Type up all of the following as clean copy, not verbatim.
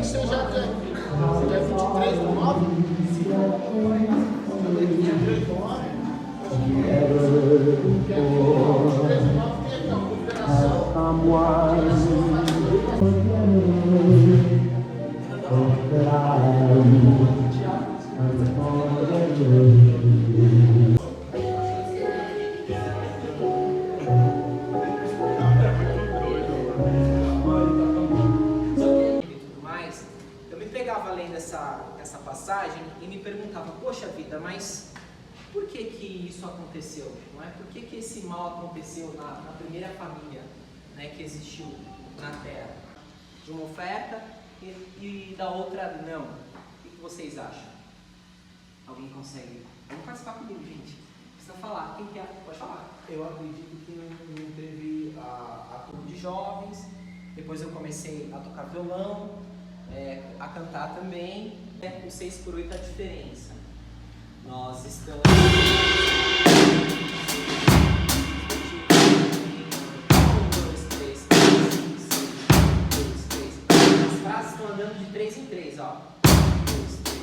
você já quer? Você quer 23 do 9? 23 do 9? Quer 23 do 9 tem aqui, ó, cooperação. Essa passagem e me perguntava, poxa vida, mas por que isso aconteceu? Não é? Por que esse mal aconteceu na primeira família, né, que existiu na Terra? De uma oferta e da outra não. O que vocês acham? Alguém consegue? Vamos participar comigo, gente. Precisa falar. Quem quer? Pode falar. Eu acredito que não teve a Grupo de jovens. Depois eu comecei a tocar violão, a cantar também. O 6x8 a diferença. Nós estamos. 1, 2, 3, 4, 5, 6, 1, 2, 3. As frases estão andando de 3 em 3, ó. 2, 3.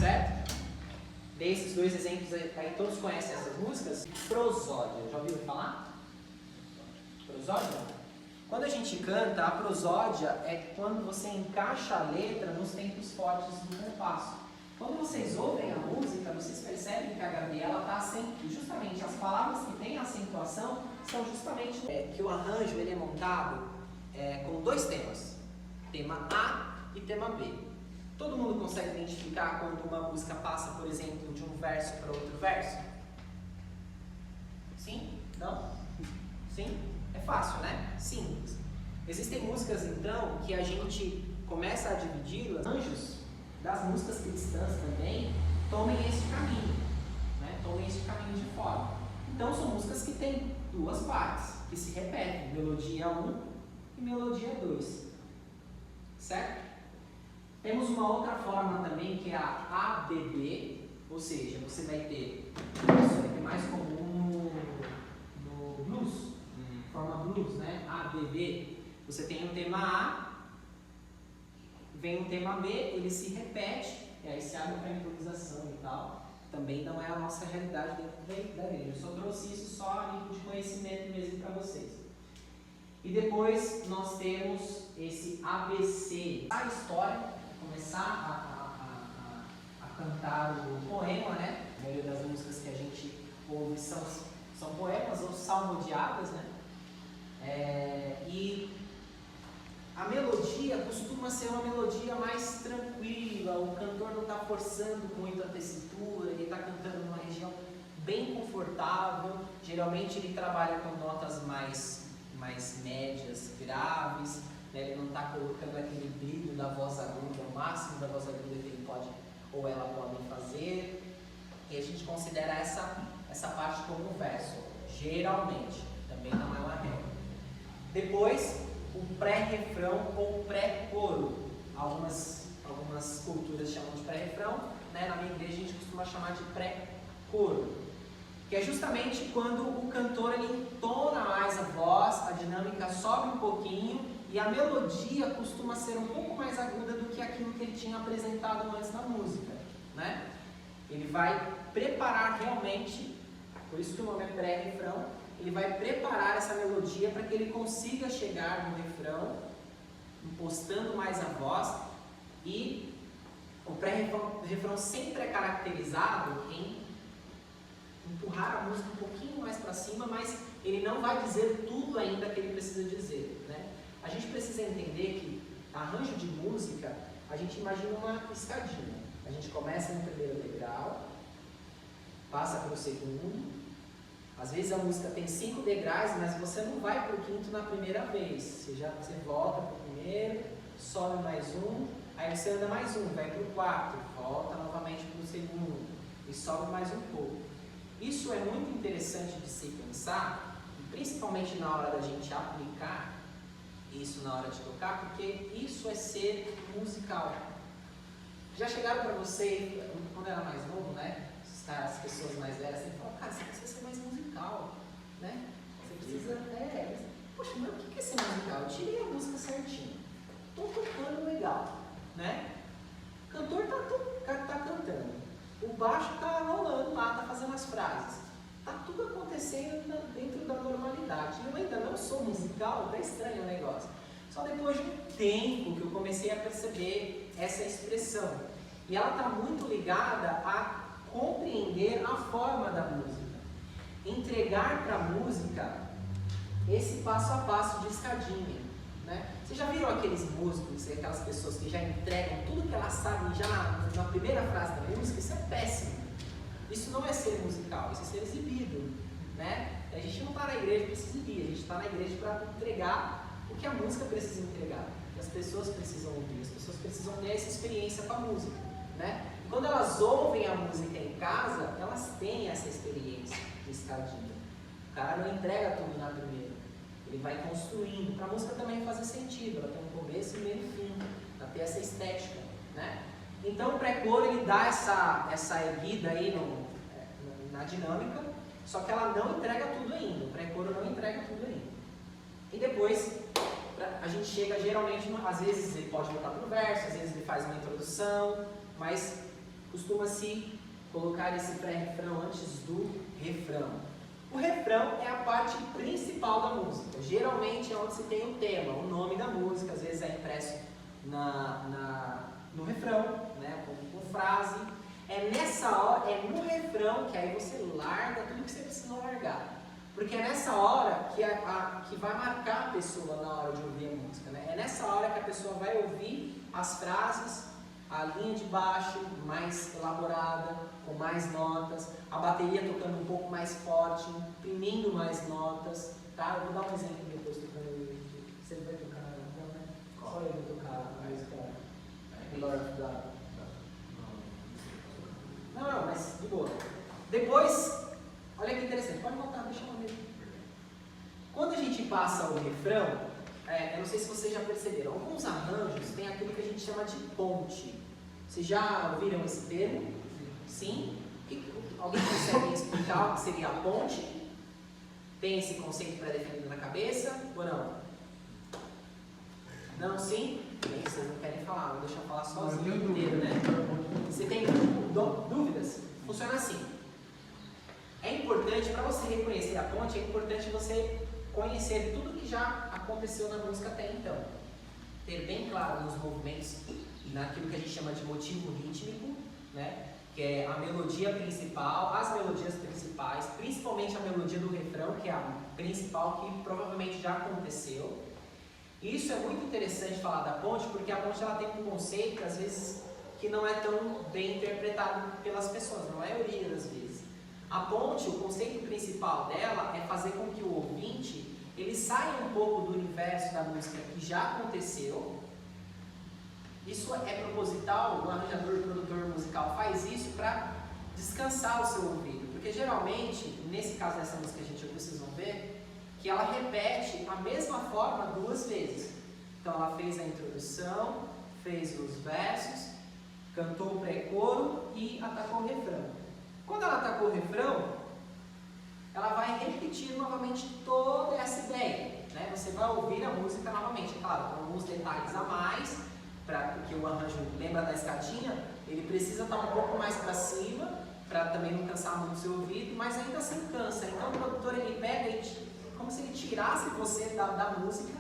Certo? Dei esses dois exemplos aí, todos conhecem essas músicas? Prosódia, já ouviram falar? Prosódia? Quando a gente canta, a prosódia é quando você encaixa a letra nos tempos fortes do compasso. Quando vocês ouvem a música, vocês percebem que a Gabriela está justamente as palavras que têm acentuação são justamente que o arranjo ele é montado com dois temas, tema A e tema B. Todo mundo consegue identificar quando uma música passa, por exemplo, de um verso para outro verso? Sim? Não? Sim? É fácil, né? Simples. Existem músicas, então, que a gente começa a dividi-las. Anjos das músicas cristãs também tomem esse caminho, né? Tomem esse caminho de forma. Então, são músicas que têm duas partes, que se repetem, melodia 1 e melodia 2. Certo? Temos uma outra forma também, que é a ABB, ou seja, você vai ter, isso é mais comum no blues, forma blues, né? ABB, você tem um tema A, vem um tema B, ele se repete, e aí se abre para improvisação e tal. Também não é a nossa realidade dentro da igreja. Eu só trouxe isso só a nível de conhecimento mesmo para vocês. E depois nós temos esse ABC, a história, começar a cantar o poema, né? A maioria das músicas que a gente ouve são poemas ou salmodiadas, né? E a melodia costuma ser uma melodia mais tranquila, o cantor não está forçando muito a tessitura, ele está cantando numa região bem confortável, geralmente ele trabalha com notas mais médias, graves, né? Ele não está colocando aquele brilho da voz aguda, o máximo da voz aguda que ele pode ou ela podem fazer, e a gente considera essa parte como um verso, geralmente, também não é uma regra. Depois, o pré-refrão ou pré-coro. Algumas culturas chamam de pré-refrão, né? Na minha igreja a gente costuma chamar de pré-coro, que é justamente quando o cantor ele entona mais a voz, a dinâmica sobe um pouquinho e a melodia costuma ser um pouco mais aguda do que aquilo que ele tinha apresentado antes na música, né? Ele vai preparar realmente, por isso que o nome é pré-refrão, ele vai preparar essa melodia para que ele consiga chegar no refrão, impostando mais a voz, e o pré-refrão sempre é caracterizado em empurrar a música um pouquinho mais para cima, mas ele não vai dizer tudo ainda que ele precisa dizer, né? A gente precisa entender que arranjo de música, a gente imagina uma escadinha. A gente começa no primeiro degrau, passa para o segundo. Às vezes a música tem 5 degraus, mas você não vai para o quinto na primeira vez. Você volta para o primeiro, sobe mais um, aí você anda mais um, vai para o quarto, volta novamente para o segundo e sobe mais um pouco. Isso é muito interessante de se pensar, principalmente na hora da gente aplicar isso na hora de tocar, porque isso é ser musical. Já chegaram para você, quando era mais novo, né? As pessoas mais velhas sempre falam, cara, você precisa ser mais musical, né? Você precisa. Poxa, mas o que é ser musical? Eu tirei a música certinho. Estou tocando legal, né? O cantor tá cantando. O baixo tá rolando lá, tá fazendo as frases. Tá tudo acontecendo dentro da normalidade. Eu ainda não sou musical, tá estranho o negócio. Só depois de um tempo que eu comecei a perceber essa expressão. E ela está muito ligada a compreender a forma da música. Entregar para a música esse passo a passo de escadinha. Né? Vocês já viram aqueles músicos, aquelas pessoas que já entregam tudo que elas sabem já na primeira frase da música? Isso é péssimo. Isso não é ser musical, isso é ser exibido. Né? A gente não está na igreja para se exibir, a gente está na igreja para entregar o que a música precisa entregar, o que as pessoas precisam ouvir, as pessoas precisam ter essa experiência com a música. Né? E quando elas ouvem a música em casa, elas têm essa experiência de escadinha. O cara não entrega tudo na primeira, ele vai construindo, para a música também fazer sentido, ela tem um começo, meio e fim, ela tem essa estética. Né? Então o pré-coro ele dá essa erguida aí na dinâmica, só que ela não entrega tudo ainda, o pré-coro não entrega tudo ainda. E depois a gente chega geralmente, às vezes ele pode voltar para o verso, às vezes ele faz uma introdução, mas costuma-se colocar esse pré-refrão antes do refrão. O refrão é a parte principal da música, geralmente é onde se tem o tema, o nome da música, às vezes é impresso no refrão, né, com frase. É nessa hora, é no refrão que aí você larga tudo que você precisa largar. Porque é nessa hora que vai marcar a pessoa na hora de ouvir a música. Né? É nessa hora que a pessoa vai ouvir as frases, a linha de baixo mais elaborada, com mais notas, a bateria tocando um pouco mais forte, imprimindo mais notas. Tá? Eu vou dar um exemplo depois tocando. Você vai tocar, não, né? Só eu vou tocar a música Lord da. Não, mas de boa. Depois, olha que interessante, pode voltar, deixa eu ver. Quando a gente passa o refrão, eu não sei se vocês já perceberam, alguns arranjos tem aquilo que a gente chama de ponte. Vocês já ouviram esse termo? Sim? Alguém consegue explicar o que seria a ponte? Tem esse conceito pré-definido na cabeça ou não? Não, sim? Bem, vocês não querem falar, vou deixar eu falar sozinho inteiro, né? Você tem dúvidas? Funciona assim. É importante, para você reconhecer a ponte, é importante você conhecer tudo que já aconteceu na música até então. Ter bem claro nos movimentos, naquilo que a gente chama de motivo rítmico, né? Que é a melodia principal, as melodias principais, principalmente a melodia do refrão, que é a principal, que provavelmente já aconteceu. E isso é muito interessante falar da ponte, porque a ponte ela tem um conceito, às vezes, que não é tão bem interpretado pelas pessoas, na maioria das vezes. A ponte, o conceito principal dela é fazer com que o ouvinte ele saia um pouco do universo da música que já aconteceu. Isso é proposital, o arranjador e produtor musical faz isso para descansar o seu ouvido, porque geralmente, nesse caso dessa música, vocês vão ver que ela repete a mesma forma 2 vezes. Então ela fez a introdução, fez os versos, cantou o pré-coro e atacou o refrão. Quando ela atacou o refrão, ela vai repetir novamente toda essa ideia. Né? Você vai ouvir a música novamente, claro, com alguns detalhes a mais, porque o arranjo, lembra da escadinha, ele precisa estar um pouco mais para cima, para também não cansar muito o seu ouvido, mas ainda assim cansa. Então o produtor ele pega como se ele tirasse você da música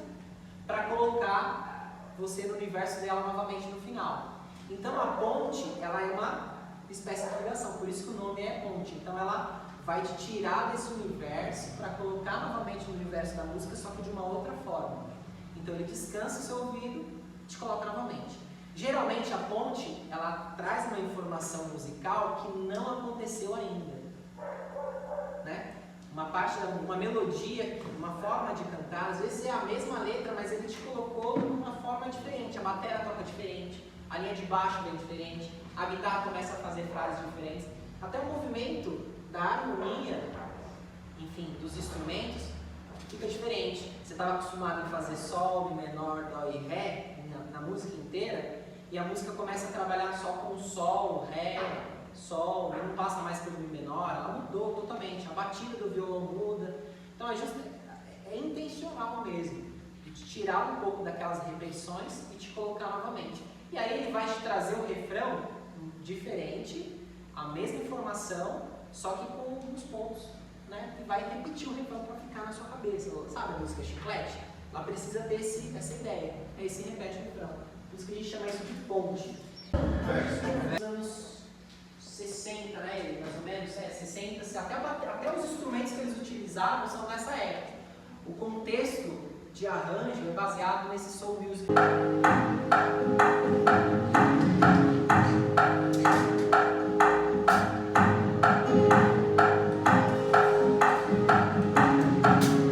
para colocar você no universo dela novamente no final. Então a ponte, ela é uma espécie de ligação, por isso que o nome é ponte. Então ela vai te tirar desse universo para colocar novamente no universo da música, só que de uma outra forma. Então ele descansa o seu ouvido e te coloca novamente. Geralmente a ponte, ela traz uma informação musical que não aconteceu ainda. Né? Uma melodia, uma forma de cantar, às vezes é a mesma letra, mas ele te colocou de uma forma diferente. A bateria toca diferente, a linha de baixo vem diferente, a guitarra começa a fazer frases diferentes. Até o movimento da harmonia, enfim, dos instrumentos, fica diferente. Você estava acostumado em fazer sol, mi menor, dó e ré na música inteira, e a música começa a trabalhar só com sol, ré, sol, e não passa mais pelo mi menor, ela mudou totalmente, a batida do violão muda. Então é intencional mesmo, de te tirar um pouco daquelas repetições e te colocar novamente. E aí ele vai te trazer um refrão diferente, a mesma informação, só que com alguns pontos, né? E vai repetir o refrão para ficar na sua cabeça. Sabe a música Chiclete? Ela precisa ter essa ideia. Aí se repete o refrão. Por isso que a gente chama isso de ponte. Nos anos 60, né? Mais ou menos, 60, até os instrumentos que eles utilizavam são nessa época. O contexto de arranjo é baseado nesse soul music.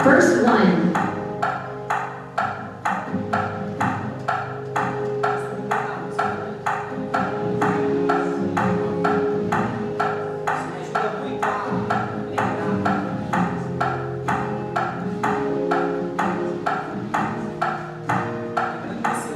First one. Lembrando que esse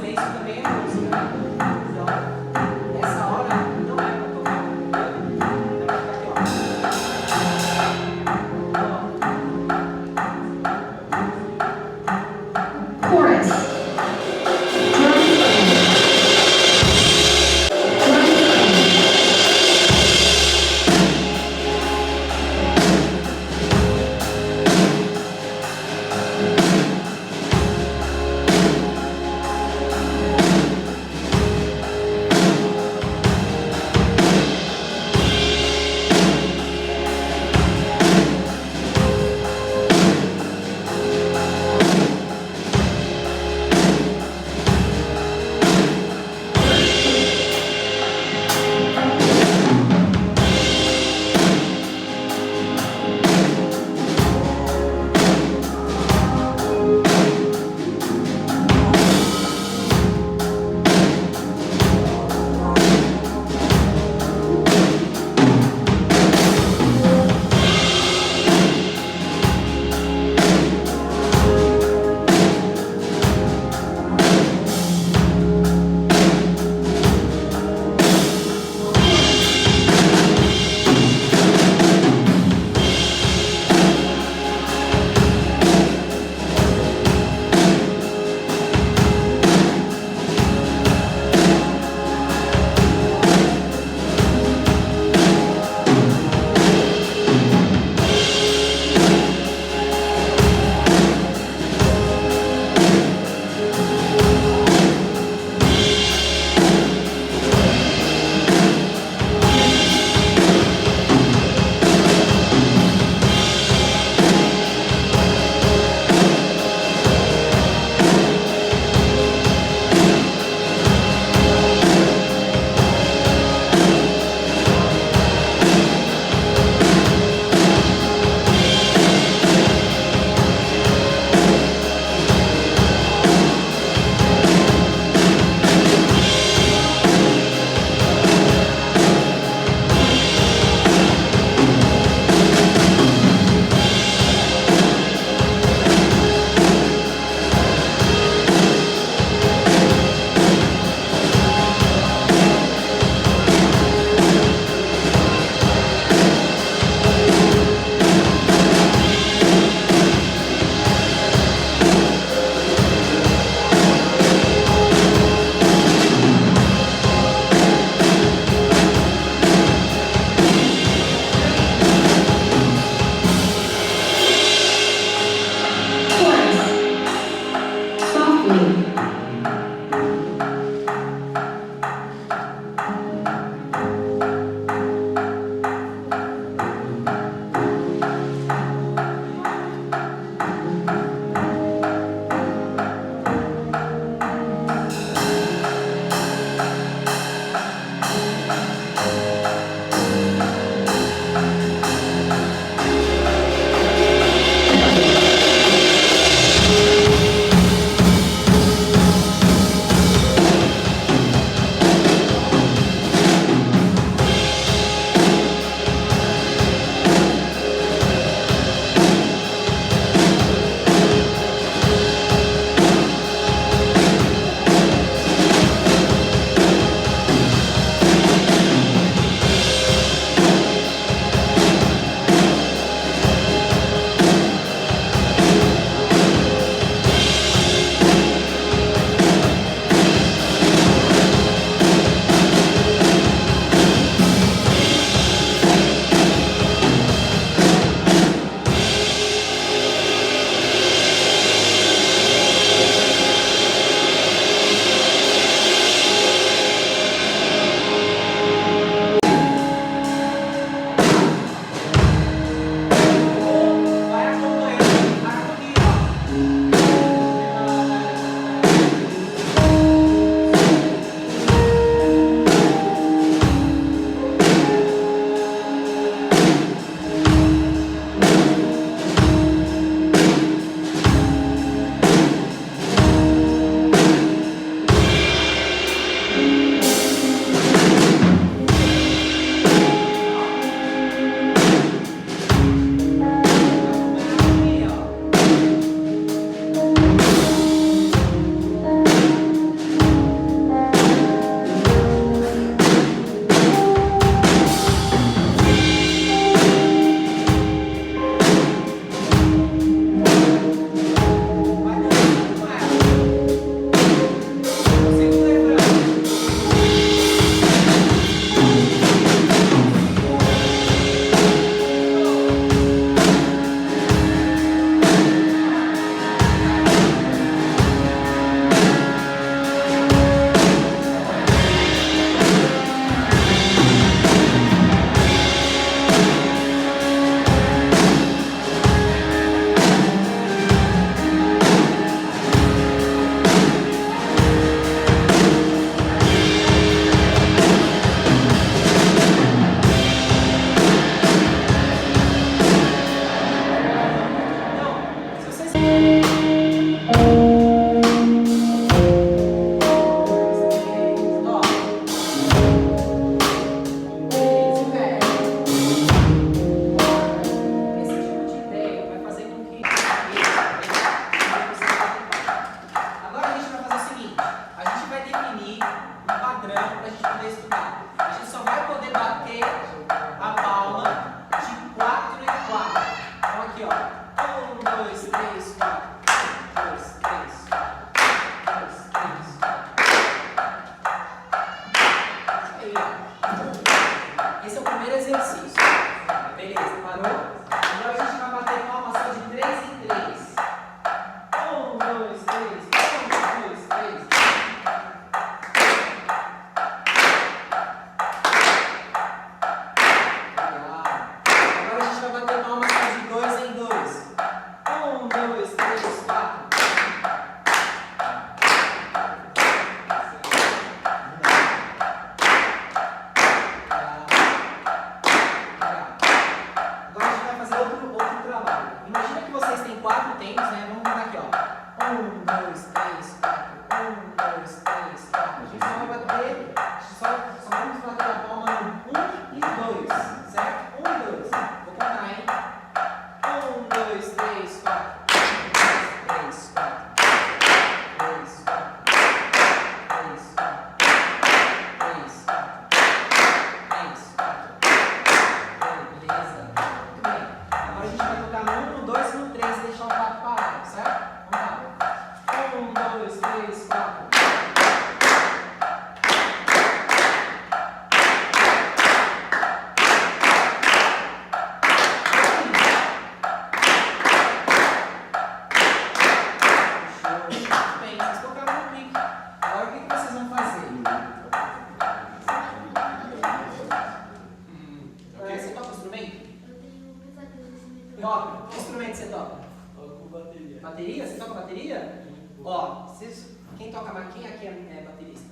quem aqui é baterista?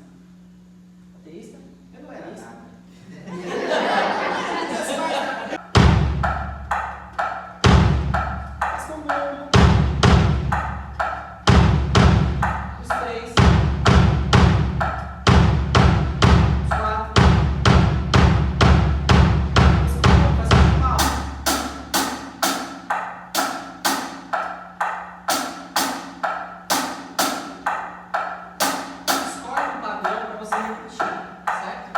Baterista? Eu não era nada. Faz com o bumbo. Os 3. Os 4. Faz com o bumbo, faz com o pau. Escolhe um padrão para você repetir, certo?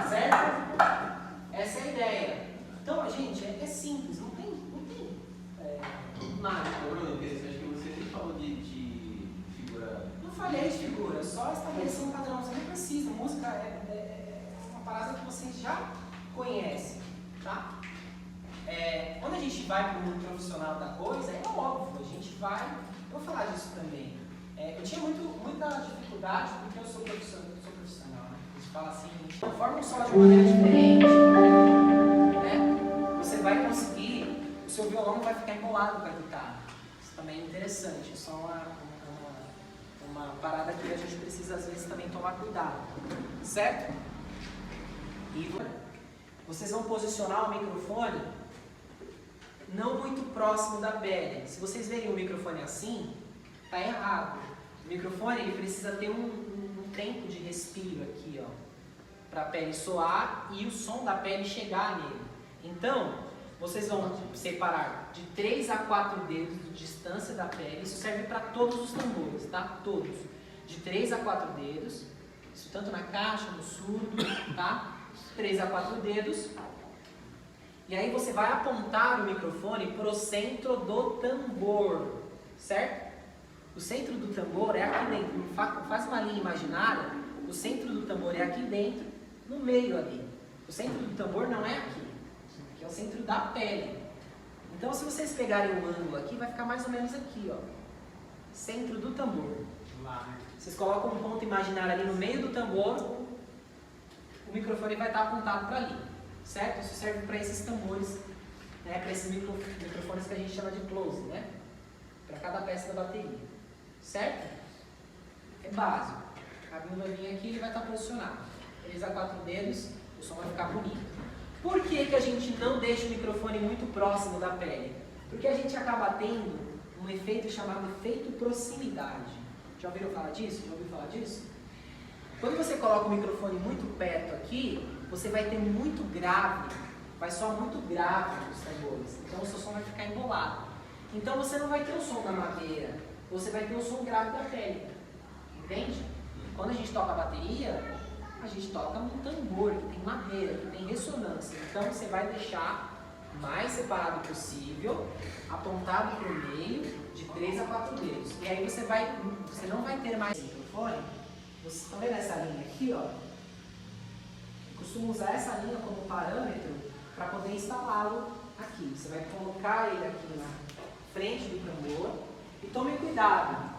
Certo? Essa é a ideia. Então, gente, é simples, não tem nada. Ô, Bruno, interessante que você sempre falou de figura. Não falei de figura, só estabelecer um padrão. Você não precisa, música é uma parada que vocês já conhecem, tá? Quando a gente vai para o mundo profissional da coisa, é óbvio, a gente vai. Eu vou falar disso também. Eu tinha muita dificuldade porque eu sou profissional, né? A gente fala assim, forma um solo de maneira diferente, né? Você vai conseguir, o seu violão não vai ficar embolado com a guitarra. Isso também é interessante, é só uma parada que a gente precisa às vezes também tomar cuidado, certo? E vocês vão posicionar o microfone não muito próximo da pele. Se vocês verem o microfone assim, tá errado. O microfone ele precisa ter um tempo de respiro aqui, ó, para a pele soar e o som da pele chegar nele. Então, vocês vão separar de 3 a 4 dedos de distância da pele. Isso serve para todos os tambores, tá? Todos. De 3 a 4 dedos. Isso tanto na caixa, no surdo, tá? 3 a 4 dedos. E aí você vai apontar o microfone para o centro do tambor, certo? O centro do tambor é aqui dentro. Faz uma linha imaginária. O centro do tambor é aqui dentro, no meio ali. O centro do tambor não é aqui, que é o centro da pele. Então, se vocês pegarem o ângulo aqui, vai ficar mais ou menos aqui, ó. Centro do tambor. Vocês colocam um ponto imaginário ali no meio do tambor, o microfone vai estar apontado para ali, certo? Isso serve para esses tambores, né? Para esses microfones que a gente chama de close, né? Para cada peça da bateria, certo? É básico. O cabinho vai vir aqui e ele vai estar posicionado. 3 a 4 dedos, o som vai ficar bonito. Por que a gente não deixa o microfone muito próximo da pele? Porque a gente acaba tendo um efeito chamado efeito proximidade. Já ouviram falar disso? Já ouviu falar disso? Quando você coloca o microfone muito perto aqui, você vai ter muito grave, vai soar muito grave os tambores. Então o seu som vai ficar embolado. Então você não vai ter o som da madeira, você vai ter o som grave da pele. Entende? Quando a gente toca a bateria, a gente toca num tambor que tem madeira, que tem ressonância. Então você vai deixar o mais separado possível, apontado para o meio, de 3 a 4 dedos. E aí você não vai ter mais microfone. Vocês estão vendo essa linha aqui, ó? Eu costumo usar essa linha como parâmetro para poder instalá-lo aqui. Você vai colocar ele aqui na frente do tambor e tome cuidado.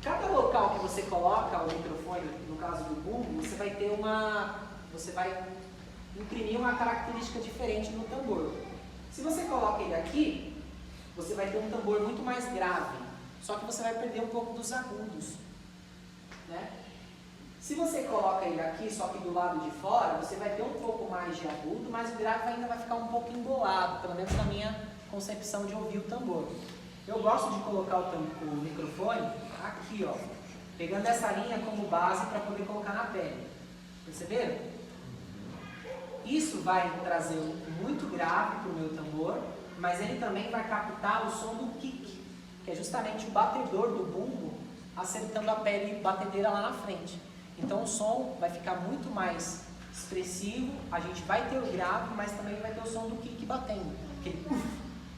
Cada local que você coloca o microfone, no caso do bumbo, você vai imprimir uma característica diferente no tambor. Se você coloca ele aqui, você vai ter um tambor muito mais grave, só que você vai perder um pouco dos agudos, né? Se você coloca ele aqui, só que do lado de fora, você vai ter um pouco mais de agudo, mas o grave ainda vai ficar um pouco embolado, pelo menos na minha concepção de ouvir o tambor. Eu gosto de colocar o microfone aqui, ó, pegando essa linha como base para poder colocar na pele. Perceberam? Isso vai trazer muito grave para o meu tambor, mas ele também vai captar o som do kick, que é justamente o batedor do bumbo acertando a pele batedeira lá na frente. Então o som vai ficar muito mais expressivo, a gente vai ter o grave, mas também vai ter o som do kick batendo. Aquele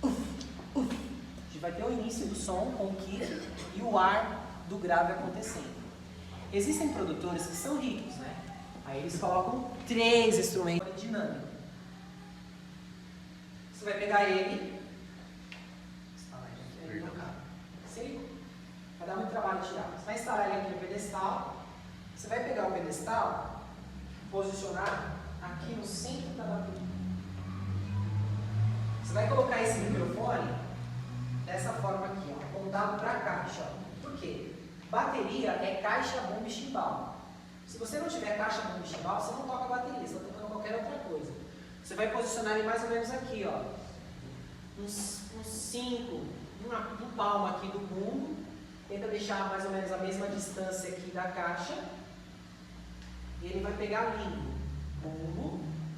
A gente vai ter o início do som com o kick e o ar do grave acontecendo. Existem produtores que são ricos, né? Aí eles colocam 3 instrumentos dinâmicos. Você vai pegar ele, vai dar muito trabalho tirar. Você vai instalar ele aqui no pedestal. Você vai pegar o pedestal, posicionar aqui no centro da bateria. Você vai colocar esse microfone dessa forma aqui, ó, apontado para a caixa. Ó. Por quê? Bateria é caixa, bomba e chimbal. Se você não tiver caixa, bomba e chimbal, você não toca bateria, você está tocando qualquer outra coisa. Você vai posicionar ele mais ou menos aqui, ó, uns 5, um palmo aqui do bumbo. Tenta deixar mais ou menos a mesma distância aqui da caixa. E ele vai pegar limbo, bumbo,